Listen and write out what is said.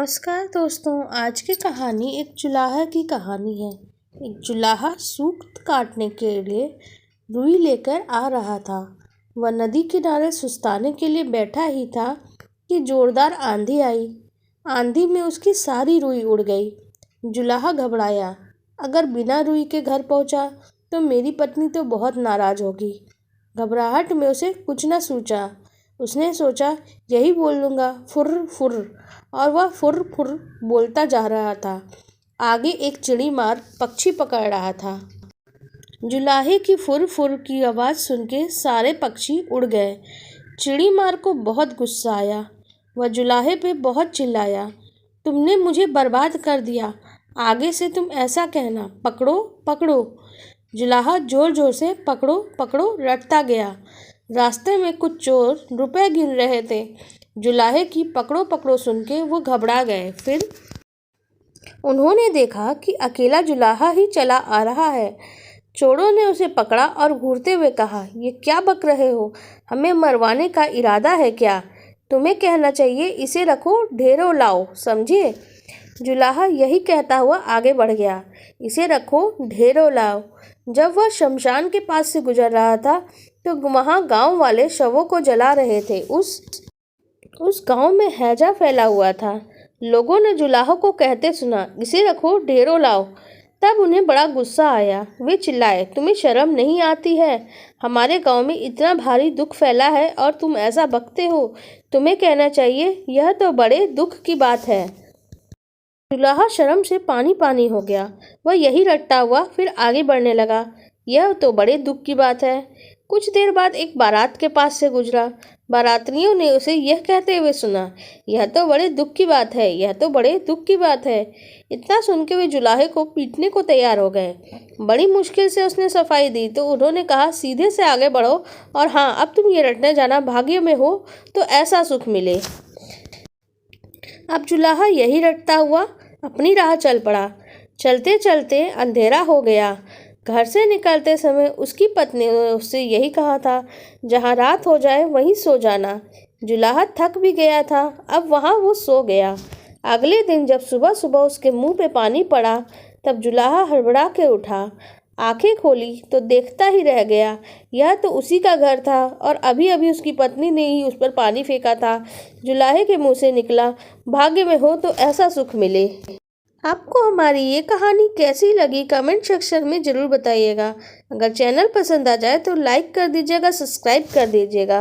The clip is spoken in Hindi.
नमस्कार दोस्तों, आज की कहानी एक जुलाहा की कहानी है। एक जुलाहा सूत काटने के लिए रुई लेकर आ रहा था। वह नदी किनारे सुस्ताने के लिए बैठा ही था कि जोरदार आंधी आई। आंधी में उसकी सारी रुई उड़ गई। जुलाहा घबराया। अगर बिना रुई के घर पहुंचा तो मेरी पत्नी तो बहुत नाराज होगी। घबराहट में उसे कुछ न सूझा। उसने सोचा, यही बोल लूँगा, फुर्र फुर्र, और वह फुर्र फुर्र बोलता जा रहा था। आगे एक चिड़ी मार पक्षी पकड़ रहा था। जुलाहे की फुर्र फुर्र की आवाज़ सुन के सारे पक्षी उड़ गए। चिड़ी मार को बहुत गुस्सा आया। वह जुलाहे पे बहुत चिल्लाया, तुमने मुझे बर्बाद कर दिया। आगे से तुम ऐसा कहना, पकड़ो पकड़ो। जुलाहा जोर जोर से पकड़ो पकड़ो रटता गया। रास्ते में कुछ चोर रुपए गिन रहे थे। जुलाहे की पकड़ो पकड़ो सुन के वो घबरा गए। फिर उन्होंने देखा कि अकेला जुलाहा ही चला आ रहा है। चोरों ने उसे पकड़ा और घूरते हुए कहा, ये क्या बक रहे हो? हमें मरवाने का इरादा है क्या? तुम्हें कहना चाहिए, इसे रखो, ढेरों लाओ, समझे? जुलाहा यही कहता हुआ आगे बढ़ गया। इसे रखो, ढेरों लाओ। जब वह शमशान के पास से गुजर रहा था तो वहाँ गांव वाले शवों को जला रहे थे। उस गांव में हैजा फैला हुआ था। लोगों ने जुलाहा को कहते सुना, इसे रखो, ढेरों लाओ। तब उन्हें बड़ा गुस्सा आया। वे चिल्लाए, तुम्हें शर्म नहीं आती है? हमारे गांव में इतना भारी दुख फैला है और तुम ऐसा बकते हो। तुम्हें कहना चाहिए, यह तो बड़े दुख की बात है। जुलाहा शर्म से पानी पानी हो गया। वह यही रटता हुआ फिर आगे बढ़ने लगा, यह तो बड़े दुख की बात है। कुछ देर बाद एक बारात के पास से गुजरा। बारातियों ने उसे यह कहते हुए सुना, यह तो बड़े दुख की बात है, यह तो बड़े दुख की बात है। इतना सुन के वे जुलाहे को पीटने को तैयार हो गए। बड़ी मुश्किल से उसने सफाई दी तो उन्होंने कहा, सीधे से आगे बढ़ो, और हाँ, अब तुम ये रटने जाना, भाग्य में हो तो ऐसा सुख मिले। अब जुलाहा यही रटता हुआ अपनी राह चल पड़ा। चलते चलते अंधेरा हो गया। घर से निकलते समय उसकी पत्नी ने उससे यही कहा था, जहाँ रात हो जाए वहीं सो जाना। जुलाहा थक भी गया था, अब वहाँ वो सो गया। अगले दिन जब सुबह सुबह उसके मुंह पे पानी पड़ा तब जुलाहा हड़बड़ा के उठा। आंखें खोली तो देखता ही रह गया, यह तो उसी का घर था और अभी अभी उसकी पत्नी ने ही उस पर पानी फेंका था। जुलाहे के मुंह से निकला, भाग्य में हो तो ऐसा सुख मिले। आपको हमारी ये कहानी कैसी लगी कमेंट सेक्शन में ज़रूर बताइएगा। अगर चैनल पसंद आ जाए तो लाइक कर दीजिएगा, सब्सक्राइब कर दीजिएगा।